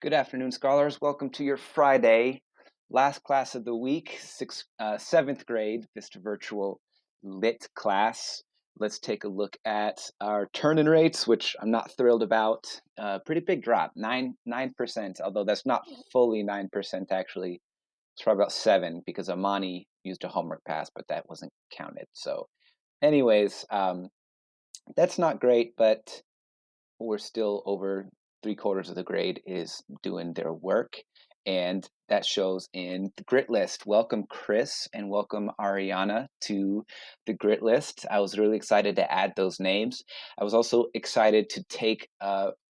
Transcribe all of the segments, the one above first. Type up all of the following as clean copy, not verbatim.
Good afternoon, scholars. Welcome to your Friday last class of the week, seventh grade Vista Virtual Lit class. Let's take a look at our turn-in rates, which I'm not thrilled about. Pretty big drop, 9%, although that's not fully 9% actually. It's probably about 7 because Amani used a homework pass, but that wasn't counted. So anyways, that's not great, but we're still over 3/4 of the grade is doing their work, and that shows in the grit list. Welcome, Chris, and welcome, Ariana, to the grit list. I was really excited to add those names. I was also excited to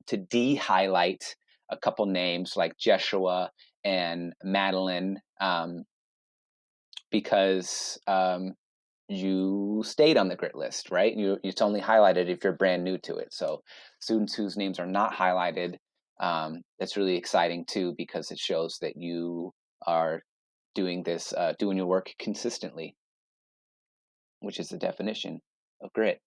to de-highlight a couple names like Jeshua and Madeline, because you stayed on the grit list, right? It's only highlighted if you're brand new to it. So students whose names are not highlighted, that's really exciting too, because it shows that you are doing doing your work consistently, which is the definition of grit.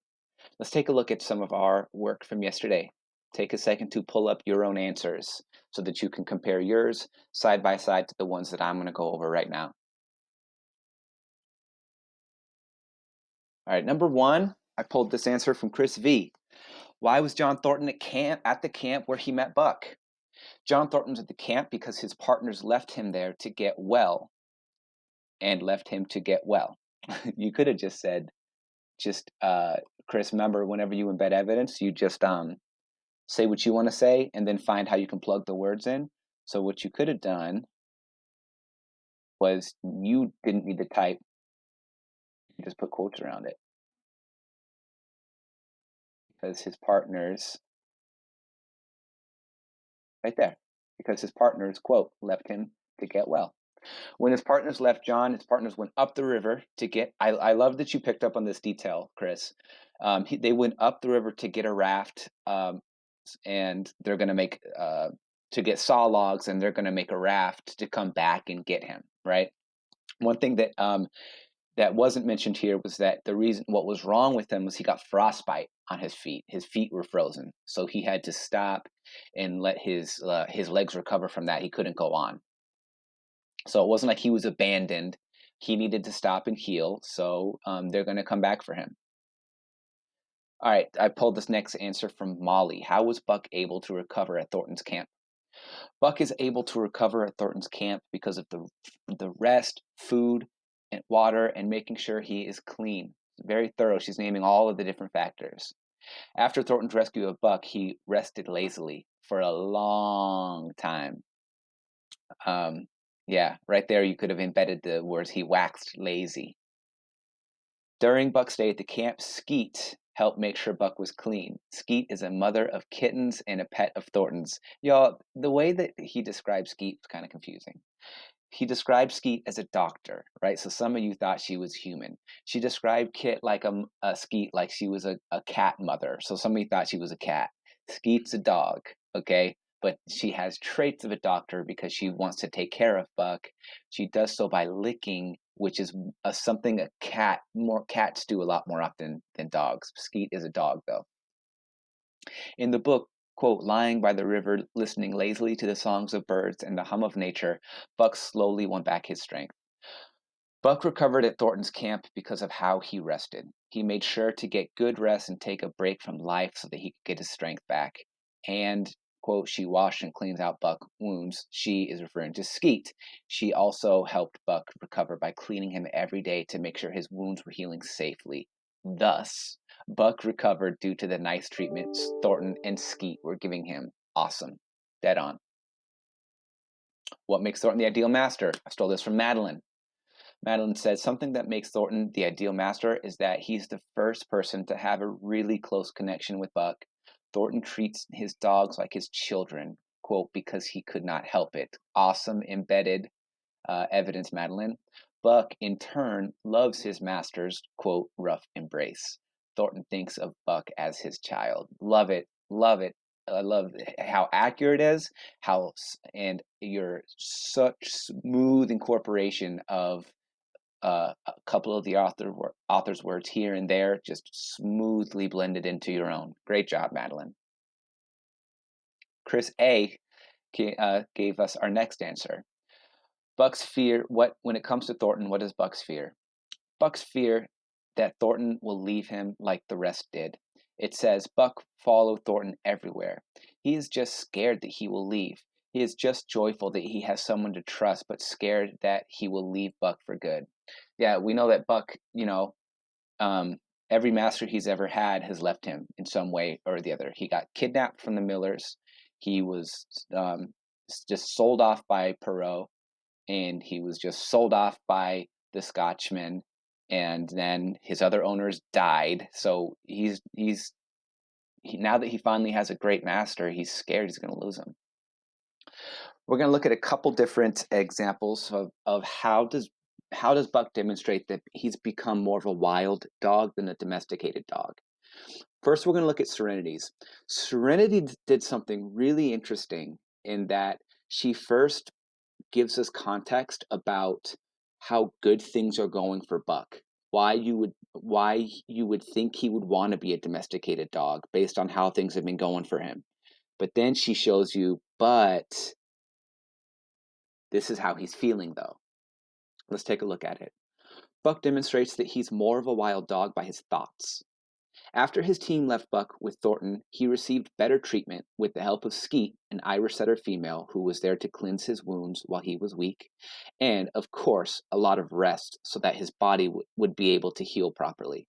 Let's take a look at some of our work from yesterday. Take a second to pull up your own answers so that you can compare yours side by side to the ones that I'm going to go over right now. All right, number one, I pulled this answer from Chris V. Why was John Thornton at the camp where he met Buck? John Thornton's at the camp because his partners left him there to get well and left him to get well. You could have just said, Chris, remember, whenever you embed evidence, you just say what you want to say and then find how you can plug the words in. So what you could have done was you didn't need to type, you just put quotes around it. Because his partners, right there, because his partners, quote, left him to get well. When his partners left John, his partners went up the river to get. I love that you picked up on this detail, Chris. They went up the river to get a raft, and they're going to make to get saw logs, and they're going to make a raft to come back and get him. Right. One thing that that wasn't mentioned here was that what was wrong with him was he got frostbite on his feet. His feet were frozen, so he had to stop and let his legs recover from that. He couldn't go on. So it wasn't like he was abandoned. He needed to stop and heal. So they're going to come back for him. All right, I pulled this next answer from Molly. How was Buck able to recover at Thornton's Camp? Buck is able to recover at Thornton's Camp because of the rest, food, and water, and making sure he is clean. Very thorough. She's naming all of the different factors. After Thornton's rescue of Buck, he rested lazily for a long time. Yeah, right there you could have embedded the words he waxed lazy. During Buck's stay at the camp, Skeet helped make sure Buck was clean. Skeet is a mother of kittens and a pet of Thornton's. Y'all, the way that he describes Skeet is kind of confusing. He described Skeet as a doctor, right? So some of you thought she was human. She described Kit like a Skeet like she was a cat mother. So some of you thought she was a cat. Skeet's a dog, okay? But she has traits of a doctor because she wants to take care of Buck. She does so by licking, which is something more cats do a lot more often than dogs. Skeet is a dog, though. In the book, quote, lying by the river, listening lazily to the songs of birds and the hum of nature, Buck slowly won back his strength. Buck recovered at Thornton's Camp because of how he rested. He made sure to get good rest and take a break from life so that he could get his strength back. And, quote, she washed and cleans out Buck's wounds. She is referring to Skeet. She also helped Buck recover by cleaning him every day to make sure his wounds were healing safely. Thus, Buck recovered due to the nice treatments Thornton and Skeet were giving him. Awesome. Dead on. What makes Thornton the ideal master? I stole this from Madeline. Madeline says something that makes Thornton the ideal master is that he's the first person to have a really close connection with Buck. Thornton treats his dogs like his children, quote, because he could not help it. Awesome embedded evidence, Madeline. Buck, in turn, loves his master's, quote, rough embrace. Thornton thinks of Buck as his child. Love it. Love it. I love how accurate it is, and your such smooth incorporation of a couple of the author's words here and there, just smoothly blended into your own. Great job, Madeline. Chris A. gave us our next answer. Buck's fear, when it comes to Thornton, what does Buck's fear? Buck's fear that Thornton will leave him like the rest did. It says Buck followed Thornton everywhere. He is just scared that he will leave. He is just joyful that he has someone to trust, but scared that he will leave Buck for good. Yeah, we know that Buck, um, every master he's ever had has left him in some way or the other. He got kidnapped from the Millers. He was just sold off by Perot, and he was just sold off by the Scotchman, and then his other owners died. So now that he finally has a great master, he's scared he's going to lose him. We're going to look at a couple different examples of how does Buck demonstrate that he's become more of a wild dog than a domesticated dog. First, we're going to look at Serenity's. Serenity did something really interesting in that she first gives us context about how good things are going for Buck. Why you would think he would want to be a domesticated dog based on how things have been going for him. But then she shows you, but this is how he's feeling though. Let's take a look at it. Buck demonstrates that he's more of a wild dog by his thoughts. After his team left Buck with Thornton, he received better treatment with the help of Skeet, an Irish setter female who was there to cleanse his wounds while he was weak, and, of course, a lot of rest so that his body would be able to heal properly.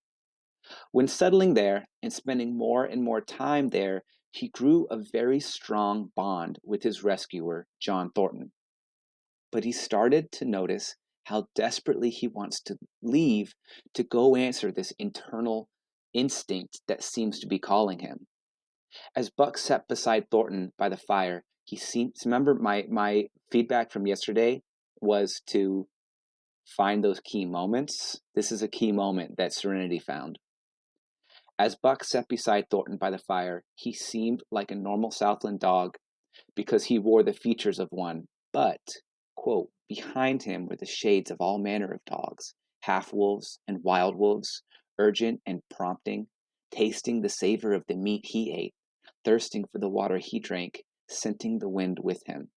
When settling there and spending more and more time there, he grew a very strong bond with his rescuer, John Thornton. But he started to notice how desperately he wants to leave to go answer this internal instinct that seems to be calling him. As Buck sat beside Thornton by the fire, he seemed, remember my feedback from yesterday was to find those key moments. This is a key moment that Serenity found. As Buck sat beside Thornton by the fire, he seemed like a normal Southland dog because he wore the features of one, but, quote, behind him were the shades of all manner of dogs, half-wolves and wild wolves, urgent and prompting, tasting the savor of the meat he ate, thirsting for the water he drank, scenting the wind with him.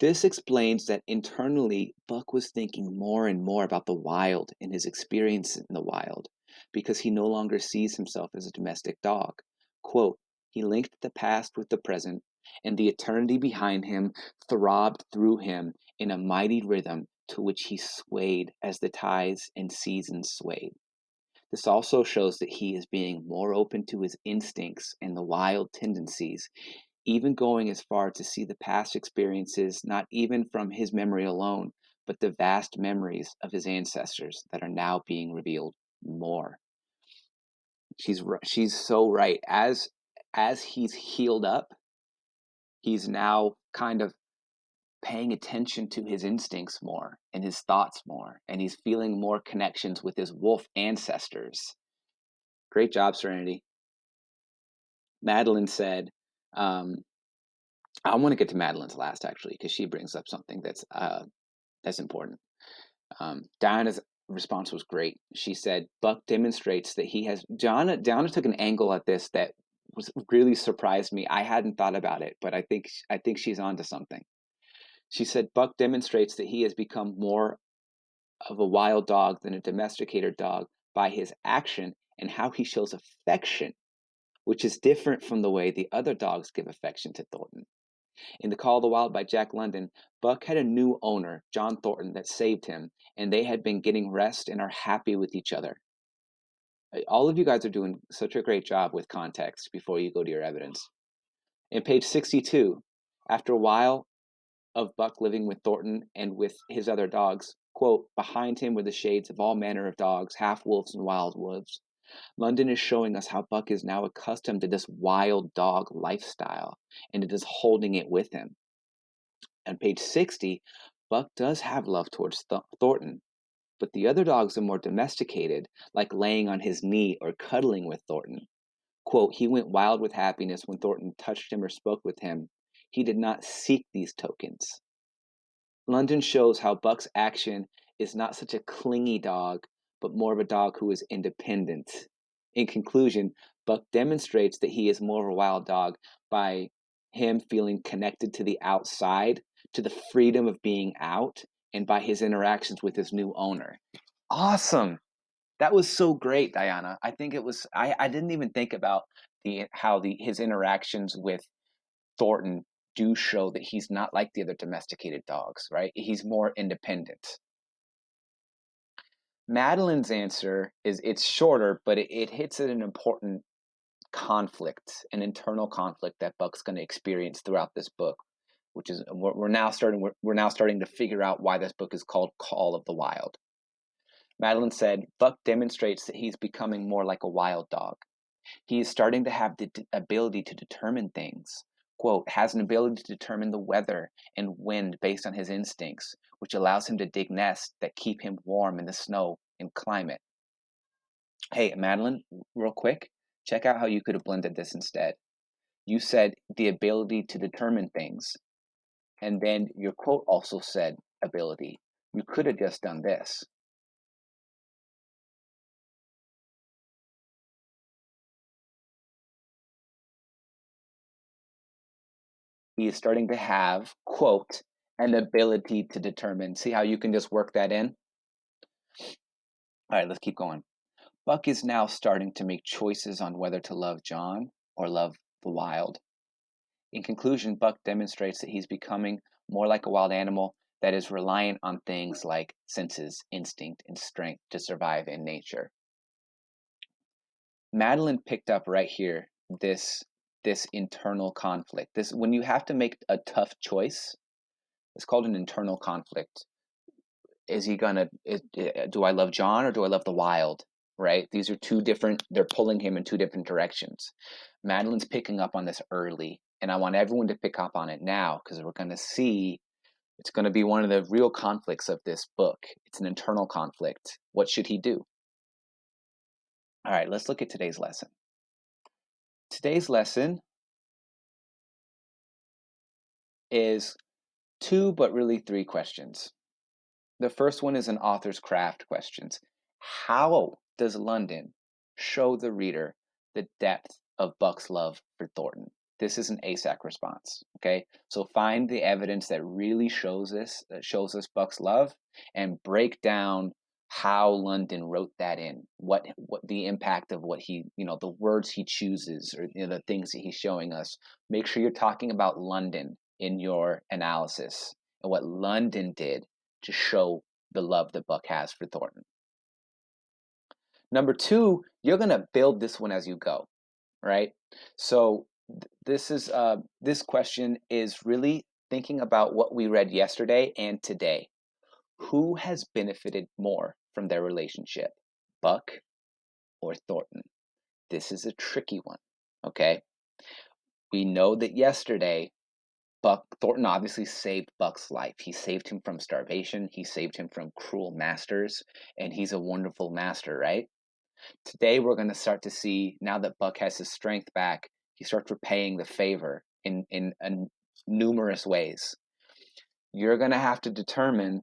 This explains that internally, Buck was thinking more and more about the wild and his experience in the wild, because he no longer sees himself as a domestic dog. Quote, he linked the past with the present, and the eternity behind him throbbed through him in a mighty rhythm to which he swayed as the tides and seasons swayed. This also shows that he is being more open to his instincts and the wild tendencies, even going as far to see the past experiences not even from his memory alone, but the vast memories of his ancestors that are now being revealed more. She's so right. As he's healed up, he's now kind of paying attention to his instincts more and his thoughts more, and he's feeling more connections with his wolf ancestors. Great job, Serenity. Madeline said, I want to get to Madeline's last actually, because she brings up something that's important. Diana's response was great. She said, Buck demonstrates that he has, Diana took an angle at this that was really surprised me. I hadn't thought about it, but I think she's onto something. She said, Buck demonstrates that he has become more of a wild dog than a domesticated dog by his action and how he shows affection, which is different from the way the other dogs give affection to Thornton. In The Call of the Wild by Jack London, Buck had a new owner, John Thornton, that saved him, and they had been getting rest and are happy with each other. All of you guys are doing such a great job with context before you go to your evidence. In page 62, after a while of Buck living with Thornton and with his other dogs, quote, behind him were the shades of all manner of dogs, half-wolves and wild wolves. London is showing us how Buck is now accustomed to this wild dog lifestyle, and it is holding it with him. On page 60, Buck does have love towards Thornton, but the other dogs are more domesticated, like laying on his knee or cuddling with Thornton. Quote, he went wild with happiness when Thornton touched him or spoke with him. He did not seek these tokens. London shows how Buck's action is not such a clingy dog, but more of a dog who is independent. In conclusion, Buck demonstrates that he is more of a wild dog by him feeling connected to the outside, to the freedom of being out, and by his interactions with his new owner. Awesome. That was so great, Diana. I think it was I didn't even think about the how the his interactions with Thornton do show that he's not like the other domesticated dogs, right? He's more independent. Madeline's answer is it's shorter, but it hits at an important conflict, an internal conflict that Buck's going to experience throughout this book, which is we're now starting to figure out why this book is called Call of the Wild. Madeline said, Buck demonstrates that he's becoming more like a wild dog. He is starting to have the ability to determine things. Quote, has an ability to determine the weather and wind based on his instincts, which allows him to dig nests that keep him warm in the snow and climate. Hey, Madeline, real quick, check out how you could have blended this instead. You said the ability to determine things, and then your quote also said ability. You could have just done this. He is starting to have, quote, an ability to determine. See how you can just work that in? All right, let's keep going. Buck is now starting to make choices on whether to love John or love the wild. In conclusion, Buck demonstrates that he's becoming more like a wild animal that is reliant on things like senses, instinct, and strength to survive in nature. Madeline picked up right here this internal conflict. This when you have to make a tough choice, it's called an internal conflict. Is he gonna? Do I love John or do I love the wild? Right? These are two different. They're pulling him in two different directions. Madeline's picking up on this early, and I want everyone to pick up on it now because we're going to see. It's going to be one of the real conflicts of this book. It's an internal conflict. What should he do? All right, let's look at today's lesson. Today's lesson is two, but really three questions. The first one is an author's craft questions. How does London show the reader the depth of Buck's love for Thornton? This is an ASAC response. Okay, so find the evidence that really shows us Buck's love, and break down how London wrote that in. What the impact of what he the words he chooses or the things that he's showing us. Make sure you're talking about London in your analysis and what London did to show the love that Buck has for Thornton. Number two, you're going to build this one as you go, right? So this question is really thinking about what we read yesterday and today. Who has benefited more from their relationship, Buck or Thornton? This is a tricky one, okay? We know that yesterday Thornton obviously saved Buck's life. He saved him from starvation. He saved him from cruel masters, and he's a wonderful master, right? Today we're going to start to see, now that Buck has his strength back, he starts repaying the favor in numerous ways. You're going to have to determine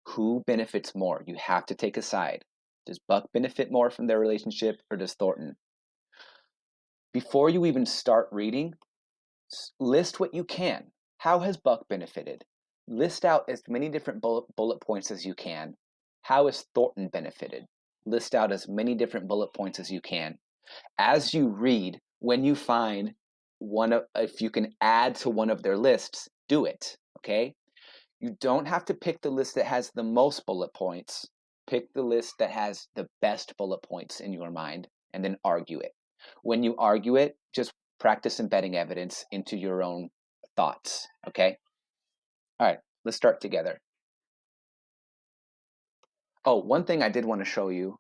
who benefits more. You have to take a side. Does Buck benefit more from their relationship, or does Thornton? Before you even start reading, list what you can. How has Buck benefited? List out as many different bullet points as you can. How has Thornton benefited? List out as many different bullet points as you can. As you read, when you find if you can add to one of their lists, do it, okay? You don't have to pick the list that has the most bullet points. Pick the list that has the best bullet points in your mind and then argue it. When you argue it, just practice embedding evidence into your own thoughts, okay? All right, let's start together. Oh, one thing I did want to show you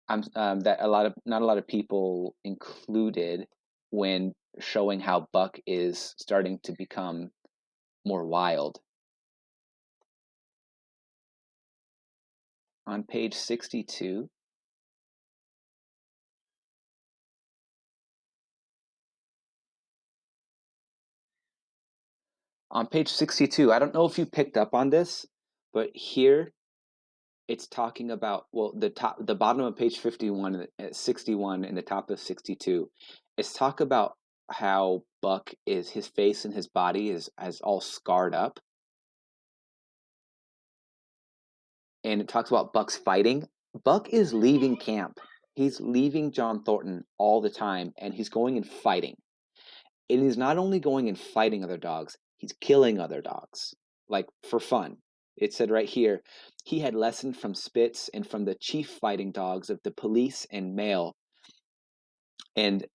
that not a lot of people included when showing how Buck is starting to become more wild. On page 62, I don't know if you picked up on this, but here it's talking about, well, the bottom of page 51, 61, and the top of 62. It's talk about how Buck is, his face and his body is as all scarred up. And it talks about Buck's fighting. Buck is leaving camp. He's leaving John Thornton all the time, and he's going and fighting. And he's not only going and fighting other dogs, he's killing other dogs, like for fun. It said right here, he had lessons from Spitz and from the chief fighting dogs of the police and mail. And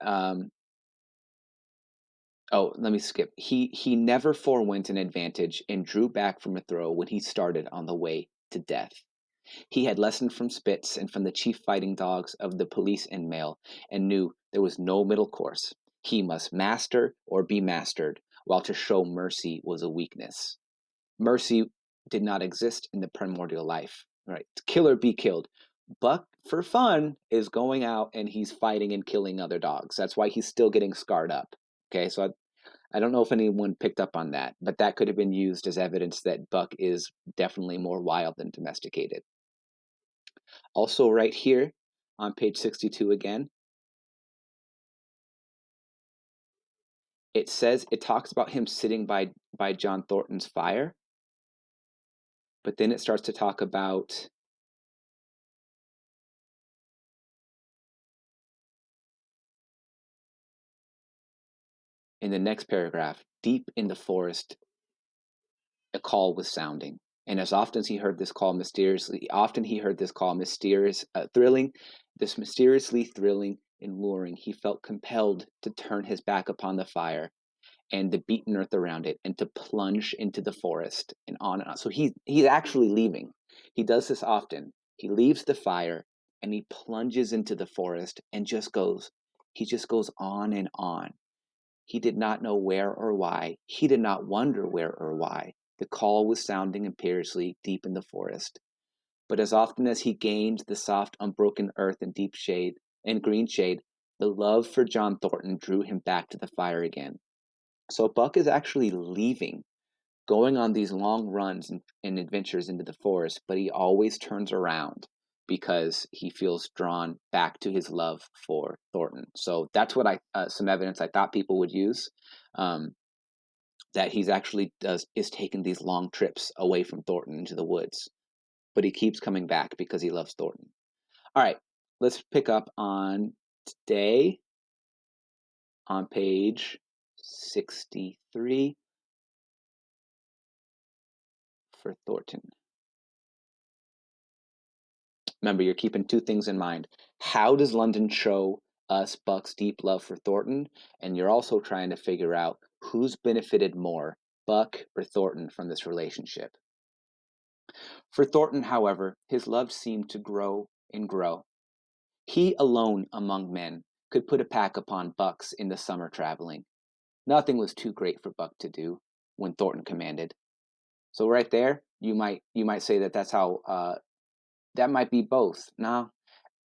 let me skip. He never forewent an advantage and drew back from a throw when he started on the way to death. He had lessons from Spitz and from the chief fighting dogs of the police and mail, and knew there was no middle course. He must master or be mastered, while to show mercy was a weakness. Mercy did not exist in the primordial life. Right? Kill or be killed. Buck, for fun, is going out and he's fighting and killing other dogs. That's why he's still getting scarred up. Okay, so I don't know if anyone picked up on that, but that could have been used as evidence that Buck is definitely more wild than domesticated. Also, right here on page 62 again, it says, it talks about him sitting by John Thornton's fire, but then it starts to talk about in the next paragraph, deep in the forest, a call was sounding. And as often as he heard this call mysteriously, often he heard this call mysteriously thrilling and luring, he felt compelled to turn his back upon the fire and the beaten earth around it, and to plunge into the forest and on and on. So he's actually leaving. He does this often. He leaves the fire and he plunges into the forest and he just goes on and on. He did not know where or why. He did not wonder where or why. The call was sounding imperiously deep in the forest. But as often as he gained the soft, unbroken earth and deep shade and green shade, the love for John Thornton drew him back to the fire again. So Buck is actually leaving, going on these long runs and adventures into the forest, but he always turns around because he feels drawn back to his love for Thornton. So that's what some evidence I thought people would use, that he's actually is taking these long trips away from Thornton into the woods, but he keeps coming back because he loves Thornton. All right, let's pick up on today on page 63 for Thornton. Remember, you're keeping two things in mind. How does London show us Buck's deep love for Thornton? And you're also trying to figure out who's benefited more, Buck or Thornton, from this relationship. For Thornton, however, his love seemed to grow and grow. He alone among men could put a pack upon Bucks in the summer traveling. Nothing was too great for Buck to do when Thornton commanded. So right there, you might say that that's how that might be both. No,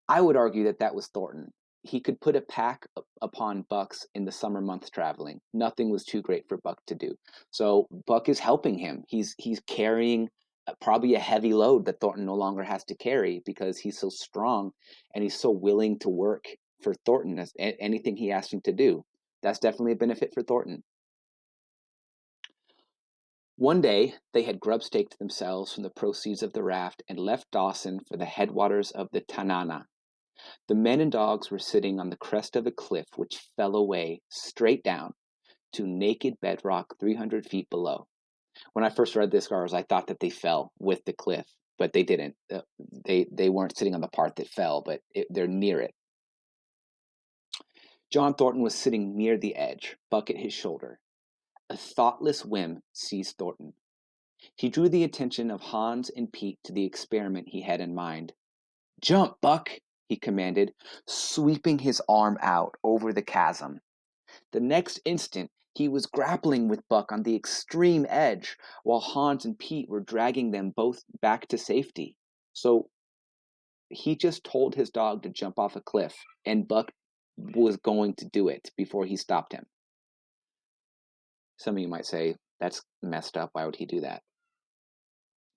I would argue that that was Thornton. He could put a pack upon Bucks in the summer months traveling. Nothing was too great for Buck to do. So Buck is helping him. He's carrying probably a heavy load that Thornton no longer has to carry because he's so strong and he's so willing to work for Thornton as anything he asks him to do. That's definitely a benefit for Thornton. One day, they had grub-staked themselves from the proceeds of the raft and left Dawson for the headwaters of the Tanana. The men and dogs were sitting on the crest of a cliff which fell away straight down to naked bedrock 300 feet below. When I first read this, Garls, I thought that they fell with the cliff, but they didn't. They weren't sitting on the part that fell, but they're near it. John Thornton was sitting near the edge, Buck at his shoulder. A thoughtless whim seized Thornton. He drew the attention of Hans and Pete to the experiment he had in mind. "Jump, Buck!" he commanded, sweeping his arm out over the chasm. The next instant, he was grappling with Buck on the extreme edge, while Hans and Pete were dragging them both back to safety. So he just told his dog to jump off a cliff, and Buck was going to do it before he stopped him. Some of you might say, that's messed up. Why would he do that?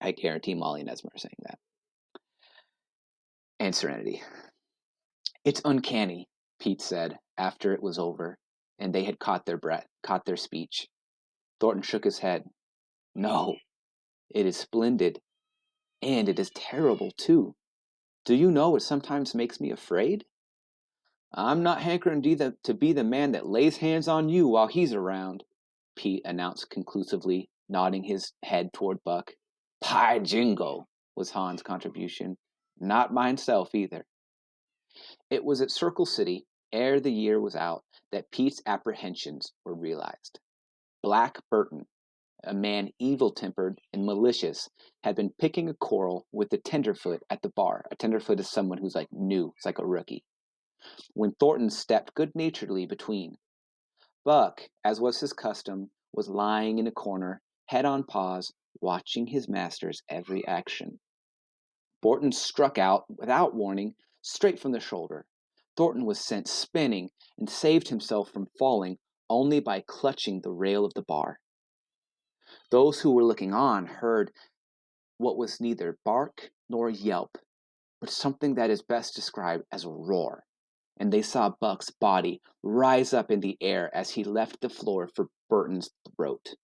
I guarantee Molly and Esmer are saying that. And Serenity. "It's uncanny," Pete said after it was over. and they had caught their breath, caught their speech. Thornton shook his head. No, it is splendid, and it is terrible, too. Do you know it sometimes makes me afraid? I'm not hankering to be the man that lays hands on you while he's around, Pete announced conclusively, nodding his head toward Buck. Pie jingo, was Han's contribution. Not myself either. It was at Circle City, ere the year was out, that Pete's apprehensions were realized. Black Burton, a man evil-tempered and malicious, had been picking a quarrel with the tenderfoot at the bar. A tenderfoot is someone who's like new, it's like a rookie. When Thornton stepped good-naturedly between, Buck, as was his custom, was lying in a corner, head on paws, watching his master's every action. Thornton struck out, without warning, straight from the shoulder. Thornton was sent spinning and saved himself from falling only by clutching the rail of the bar. Those who were looking on heard what was neither bark nor yelp, but something that is best described as a roar, and they saw Buck's body rise up in the air as he left the floor for Burton's throat.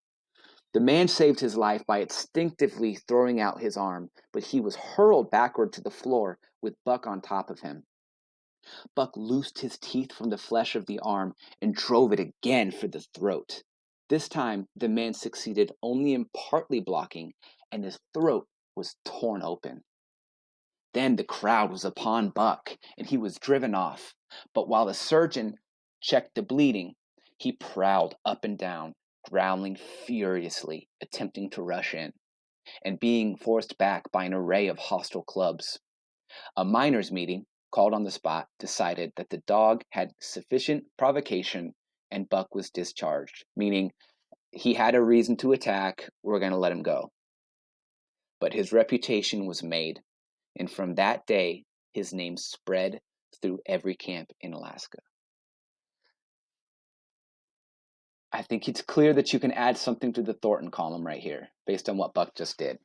The man saved his life by instinctively throwing out his arm, but he was hurled backward to the floor with Buck on top of him. Buck loosed his teeth from the flesh of the arm and drove it again for the throat. This time, the man succeeded only in partly blocking, and his throat was torn open. Then the crowd was upon Buck, and he was driven off. But while the surgeon checked the bleeding, he prowled up and down, growling furiously, attempting to rush in, and being forced back by an array of hostile clubs. A miners' meeting, called on the spot, decided that the dog had sufficient provocation and Buck was discharged, meaning he had a reason to attack, we're going to let him go. But his reputation was made, and from that day, his name spread through every camp in Alaska. I think it's clear that you can add something to the Thornton column right here, based on what Buck just did.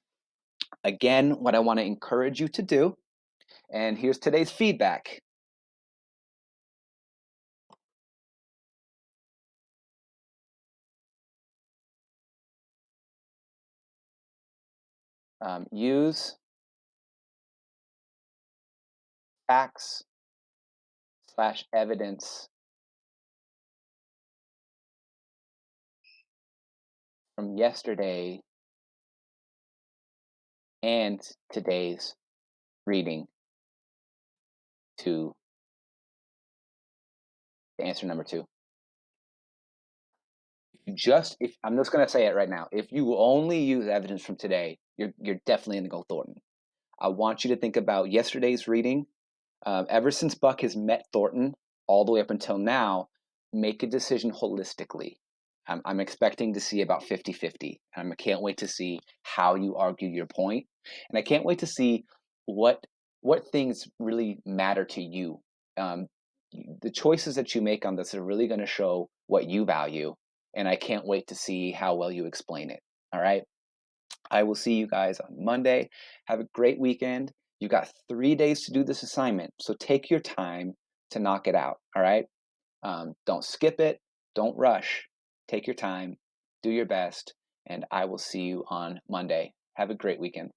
Again, what I want to encourage you to do, and here's today's feedback. Use facts/evidence from yesterday and today's reading to answer number 2. If I'm just going to say it right now, if you only use evidence from today, you're definitely going to go Thornton. I want you to think about yesterday's reading. Ever since Buck has met Thornton, all the way up until now, make a decision holistically. I'm expecting to see about 50-50. I can't wait to see how you argue your point, and I can't wait to see what things really matter to you. The choices that you make on this are really going to show what you value, and I can't wait to see how well you explain it. All right. I will see you guys on Monday. Have a great weekend. You got 3 days to do this assignment, so take your time to knock it out. All right. Don't skip it. Don't rush. Take your time. Do your best, and I will see you on Monday. Have a great weekend.